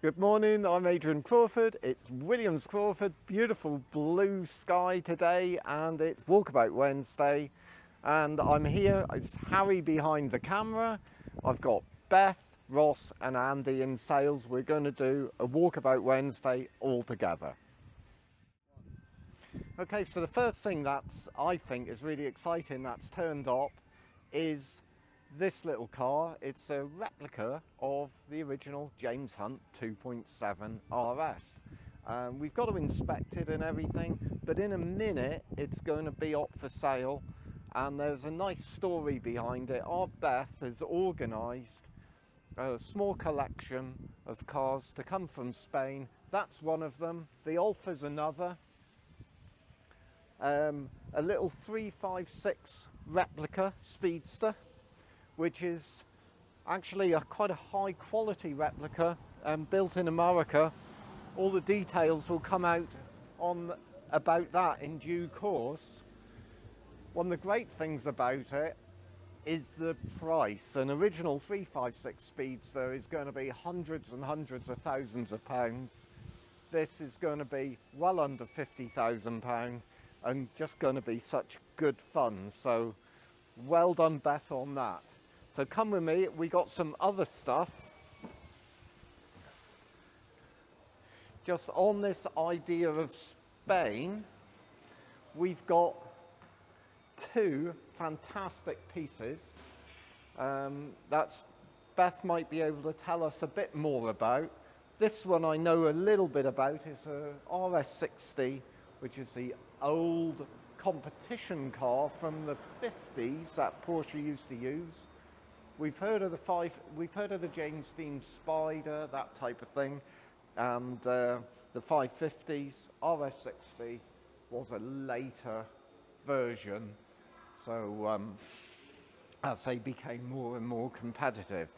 Good morning, I'm Adrian Crawford. It's Williams Crawford, beautiful blue sky today, and it's Walkabout Wednesday. And I'm here, it's Harry behind the camera. I've got Beth, Ross and Andy in sales. We're going to do a Walkabout Wednesday all together. Okay, so the first thing that's, I think, is really exciting that's turned up is this little car. It's a replica of the original James Hunt 2.7 RS. We've got to inspect it and everything, but in a minute it's going to be up for sale, and there's a nice story behind it. Our Beth has organised a small collection of cars to come from Spain. That's one of them. The Alfa's another. A little 356 replica Speedster, which is actually quite a high quality replica, built in America. All the details will come out on about that in due course. One of the great things about it is the price. An original 356 Speedster is going to be hundreds and hundreds of thousands of pounds. This is going to be well under £50,000 and just going to be such good fun. So well done, Beth, on that. So come with me, we got some other stuff. Just on this idea of Spain, we've got two fantastic pieces. That's Beth might be able to tell us a bit more about. This one I know a little bit about is a RS60, which is the old competition car from the 50s that Porsche used to use. We've heard of the James Dean Spider, that type of thing, and the 550s. RS60 was a later version, so as they became more and more competitive.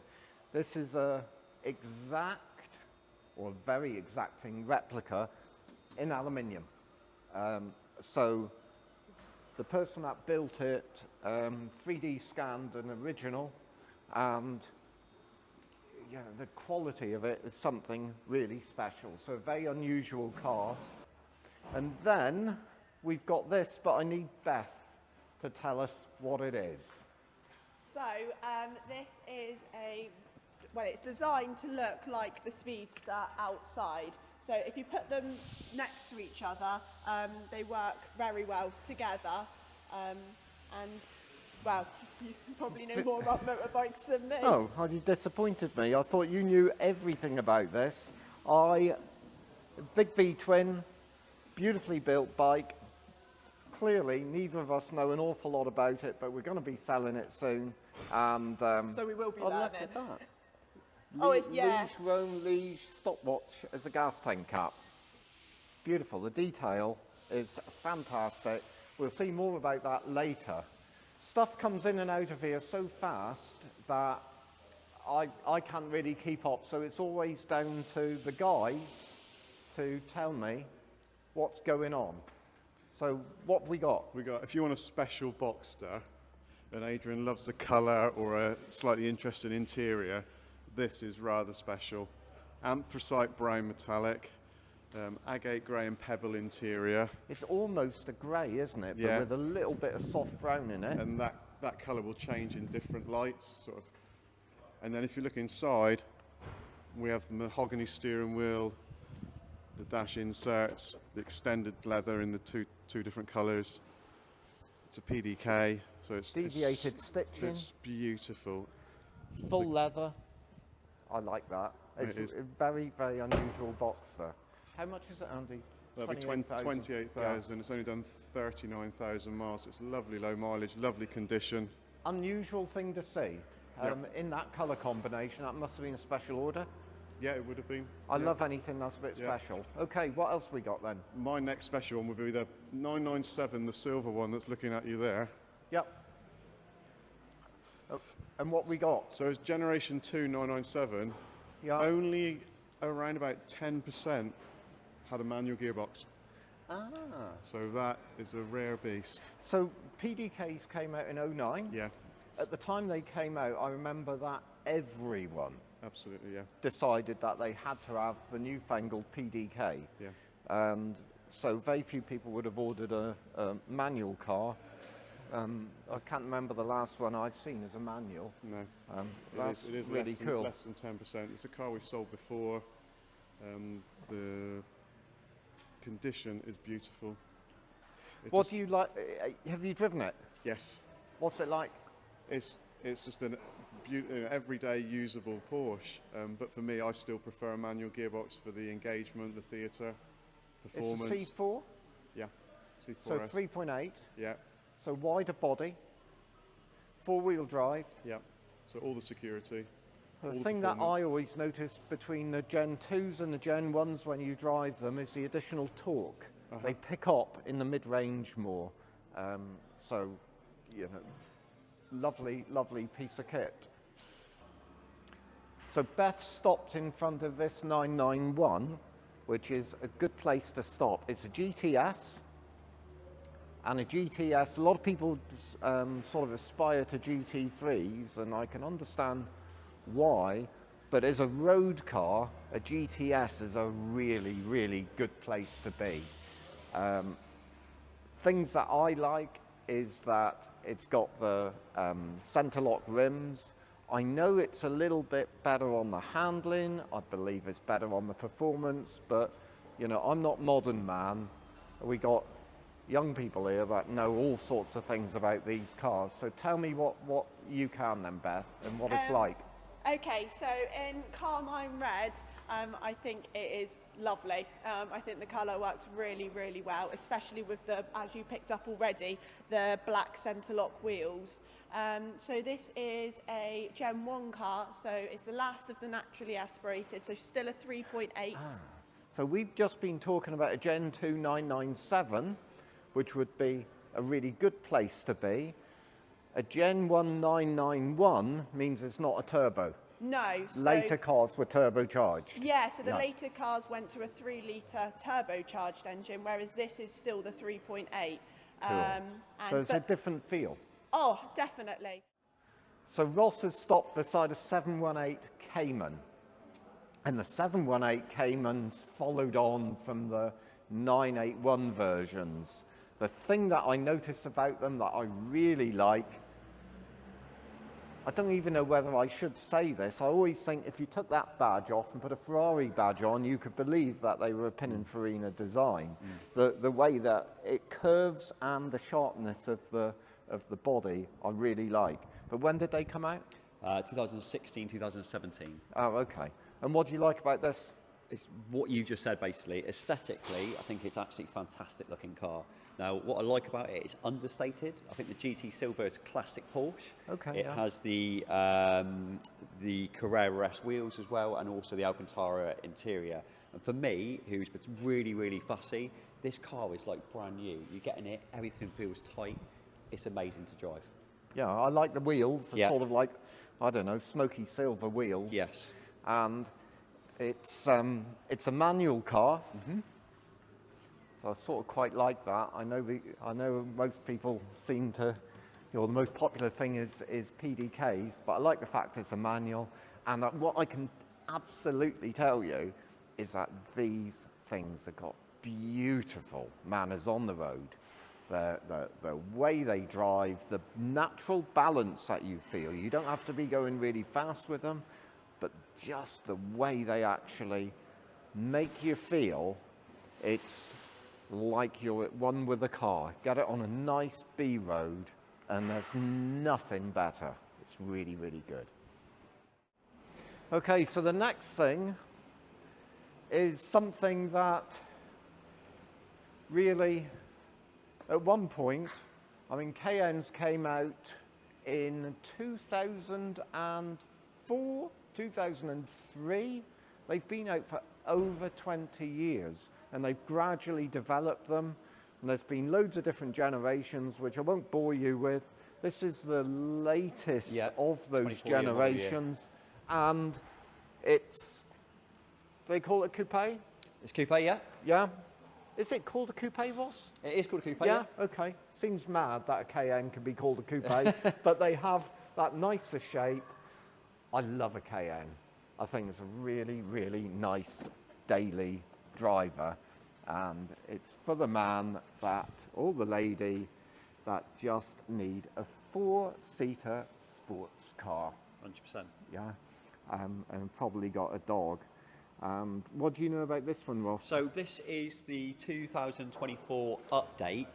This is a exact, or very exacting replica in aluminium. So the person that built it 3D scanned an original, and yeah, the quality of it is something really special. So a very unusual car. And then we've got this, but I need Beth to tell us what it is. So this is it's designed to look like the Speedster outside. So if you put them next to each other, they work very well together. And well, you probably know more about motorbikes than me. Oh, you disappointed me. I thought you knew everything about this. Big V-twin, beautifully built bike. Clearly, neither of us know an awful lot about it, but we're going to be selling it soon. And so we will be learning. Look at that. Liege, Rome, Liege, stopwatch as a gas tank cap. Beautiful. The detail is fantastic. We'll see more about that later. Stuff comes in and out of here so fast that I can't really keep up. So it's always down to the guys to tell me what's going on. So what have we got? If you want a special Boxster, and Adrian loves the colour or a slightly interesting interior, this is rather special. Anthracite brown metallic, agate grey and pebble interior. It's almost a grey, isn't it? Yeah. But with a little bit of soft brown in it. And that colour will change in different lights, sort of. And then if you look inside, we have the mahogany steering wheel, the dash inserts, the extended leather in the two different colours. It's a PDK, so it's deviated stitching. It's beautiful. Full leather. I like that. It's a very, very unusual Boxster. How much is it, Andy? That'll be 28,000. Yeah. It's only done 39,000 miles. It's lovely low mileage, lovely condition. Unusual thing to see. In that colour combination, that must have been a special order. Yeah, it would have been. I love anything that's a bit special. Okay, what else we got then? My next special one would be the 997, the silver one that's looking at you there. Yep. And what we got? So it's Generation 2 997. Yeah. Only around about 10% had a manual gearbox. Ah. So that is a rare beast. So PDKs came out in 09. Yeah. At the time they came out, I remember that everyone Absolutely, yeah. decided that they had to have the newfangled PDK. Yeah. And so very few people would have ordered a manual car. I can't remember the last one I've seen as a manual. No. That's it is really cool. less than 10%. It's a car we've sold before. The condition is beautiful. What do you like? Have you driven it? Yes. What's it like? It's just an everyday usable Porsche. But for me, I still prefer a manual gearbox for the engagement, the theatre, performance. It's a C4? Yeah. C4S. So 3.8. Yeah. So wider body, four-wheel drive. Yeah. So all the security. The all thing the that I always notice between the Gen 2s and the Gen 1s when you drive them is the additional torque. They pick up in the mid-range more. So, you know, lovely, lovely piece of kit. So Beth stopped in front of this 991, which is a good place to stop. It's a GTS. And a GTS, a lot of people sort of aspire to GT3s, and I can understand why, but as a road car, a GTS is a really, really good place to be. Things that I like is that it's got the center lock rims. I know it's a little bit better on the handling. I believe it's better on the performance, but you know, I'm not modern man. We got young people here that know all sorts of things about these cars. So tell me what you can then, Beth, and what it's like. Okay, so in Carmine Red, I think it is lovely. I think the colour works really, really well, especially with the, as you picked up already, the black centre lock wheels. So this is a Gen 1 car, so it's the last of the naturally aspirated, so still a 3.8. So we've just been talking about a Gen 2 997, which would be a really good place to be. A Gen 1 991 means it's not a turbo. No. So Later cars were turbocharged. yeah, so the later cars went to a 3-litre turbocharged engine, whereas this is still the 3.8. So it's a different feel. Oh, definitely. So Ross has stopped beside a 718 Cayman. And the 718 Caymans followed on from the 981 versions. The thing that I notice about them that I really like, I don't even know whether I should say this, I always think if you took that badge off and put a Ferrari badge on, you could believe that they were a Pininfarina design. The way that it curves and the sharpness of the body, I really like. But when did they come out? 2016, 2017. Oh, okay. And what do you like about this? It's what you just said, basically. Aesthetically, I think it's actually a fantastic looking car. Now, what I like about it, it's understated. I think the GT Silver is classic Porsche. Okay. It has the Carrera S wheels as well, and also the Alcantara interior. And for me, who's really, really fussy, this car is like brand new. You get in it, everything feels tight. It's amazing to drive. Yeah, I like the wheels. They're Yeah. sort of like, I don't know, smoky silver wheels. Yes. And it's a manual car. So I sort of quite like that. I know most people seem to, you know, the most popular thing is PDKs, but I like the fact it's a manual. And what I can absolutely tell you is that these things have got beautiful manners on the road. The way they drive, the natural balance that you feel. You don't have to be going really fast with them, but just the way they actually make you feel, it's like you're at one with the car. Get it on a nice B road, and there's nothing better. It's really, really good. Okay, so the next thing is something that really, at one point, I mean, Cayennes came out in 2004, 2003. They've been out for over 20 years, and they've gradually developed them. And there's been loads of different generations, which I won't bore you with. This is the latest of those generations. And it's, they call it coupe? It's coupe, yeah? Yeah. Is it called a coupe, Ross? It is called a coupe, Yeah, okay. Seems mad that a Cayenne can be called a coupe, but they have that nicer shape. I love a Cayenne. I think it's a really, really nice daily driver, and it's for the man that, or the lady, that just need a 4-seater sports car. 100%. Yeah, and probably got a dog. What do you know about this one, Ross? So this is the 2024 update.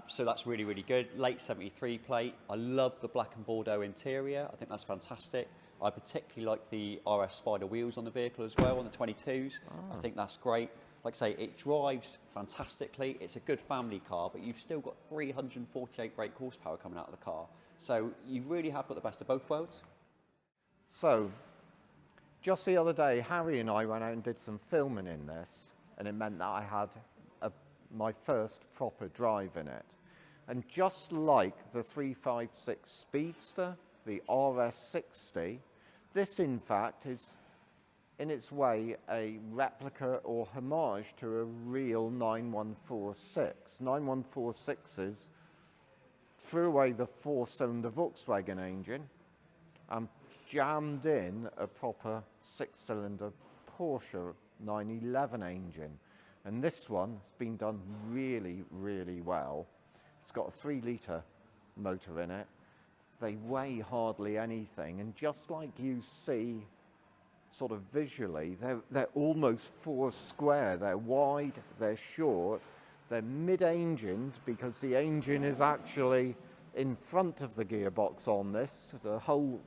So that's really, really good. Late 73 plate. I love the black and Bordeaux interior. I think that's fantastic. I particularly like the RS Spider wheels on the vehicle as well, on the 22s. I think that's great. Like I say, it drives fantastically. It's a good family car, but you've still got 348 brake horsepower coming out of the car. So you really have got the best of both worlds. So, just the other day, Harry and I went out and did some filming in this, and it meant that I had my first proper drive in it. And just like the 356 Speedster, the RS60, this in fact is in its way a replica or homage to a real 9146. 9146s threw away the 4-cylinder Volkswagen engine and jammed in a proper 6-cylinder Porsche 911 engine. And this one has been done really, really well. It's got a 3-litre motor in it. They weigh hardly anything, and just like you see sort of visually, they're almost 4 square. They're wide, they're short, they're mid-engined because the engine is actually in front of the gearbox on this. The whole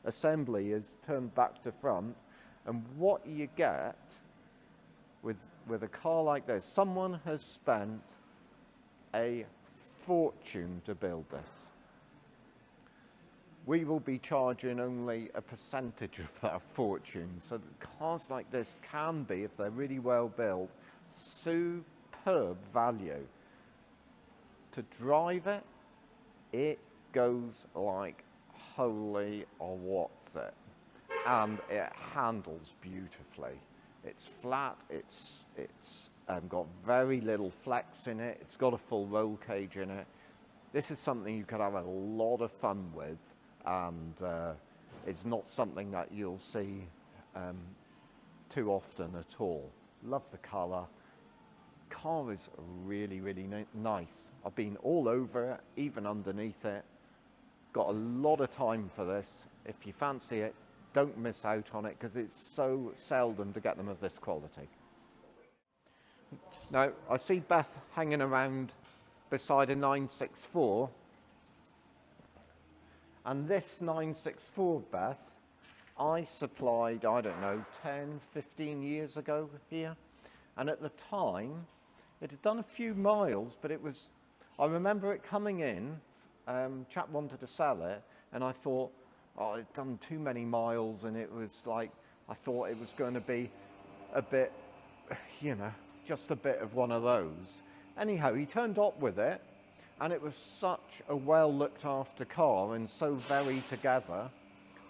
assembly is turned back to front, and what you get with a car like this, someone has spent a fortune to build this. We will be charging only a percentage of that fortune, so that cars like this can be, if they're really well built, superb value. To drive it, it goes like holy or what's it, and it handles beautifully. It's flat, it's got very little flex in it, it's got a full roll cage in it. This is something you could have a lot of fun with, and it's not something that you'll see too often at all. Love the colour. Car is really, really nice. I've been all over it, even underneath it. Got a lot of time for this. If you fancy it, don't miss out on it, because it's so seldom to get them of this quality. Now, I see Beth hanging around beside a 964. And this 964, Beth, I supplied, I don't know, 10, 15 years ago here. And at the time, it had done a few miles, but it was, I remember it coming in, chap wanted to sell it, and I thought, oh, it's done too many miles, and it was like, I thought it was going to be a bit, you know, just a bit of one of those. Anyhow, he turned up with it, and it was such a well looked after car and so very together.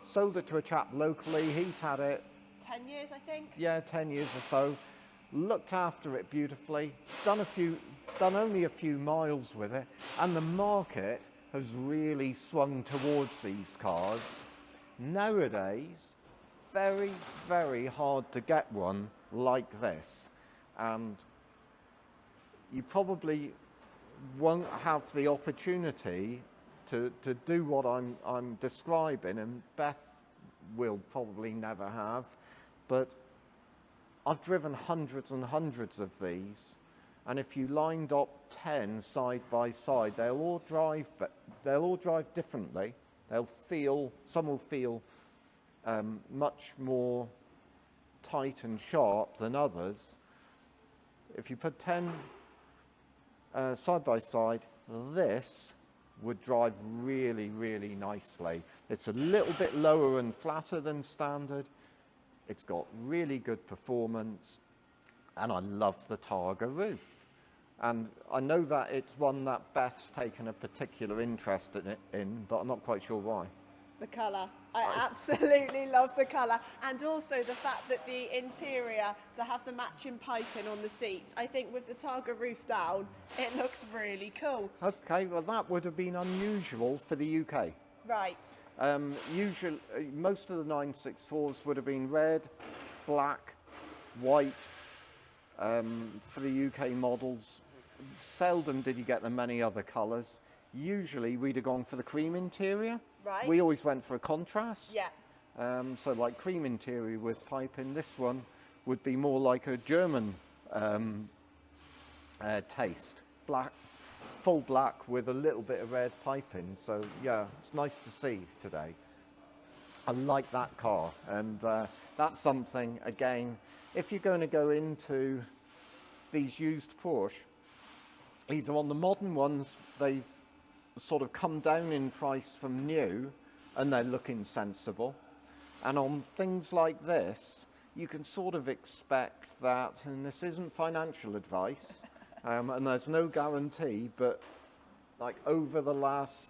Sold it to a chap locally. He's had it 10 years, I think. Yeah, 10 years or so. Looked after it beautifully. Done only a few miles with it, and the market has really swung towards these cars. Nowadays, very, very hard to get one like this, and you probably won't have the opportunity to do what I'm describing, and Beth will probably never have, but I've driven hundreds and hundreds of these, and if you lined up 10 side by side, they'll all drive differently. Some will feel much more tight and sharp than others. If you put 10 side by side, this would drive really, really nicely. It's a little bit lower and flatter than standard. It's got really good performance, and I love the Targa roof. And I know that it's one that Beth's taken a particular interest in, but I'm not quite sure why. The colour. I absolutely love the colour, and also the fact that the interior, to have the matching piping on the seats, I think with the Targa roof down, it looks really cool. Okay, well that would have been unusual for the UK. Right. Usually, most of the 964s would have been red, black, white. For the UK models, seldom did you get them many other colours. Usually we'd have gone for the cream interior. Right. We always went for a contrast. Yeah. So like cream interior with piping. This one would be more like a German taste. Black, full black with a little bit of red piping. So yeah, it's nice to see today. I like that car, and that's something, again, if you're going to go into these used Porsche, either on the modern ones, they've sort of come down in price from new and they're looking sensible. And on things like this, you can sort of expect that, and this isn't financial advice, and there's no guarantee, but like over the last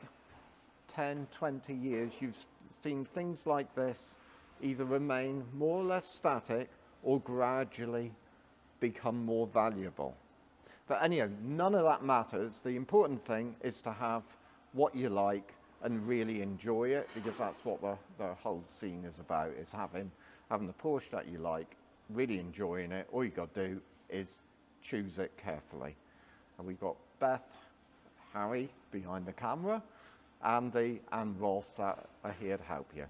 10, 20 years, you've seen things like this either remain more or less static or gradually become more valuable. But anyhow, none of that matters. The important thing is to have what you like and really enjoy it, because that's what the whole scene is about, is having the Porsche that you like, really enjoying it. All you got to do is choose it carefully. And we've got Beth, Harry behind the camera, Andy and Ross that are here to help you.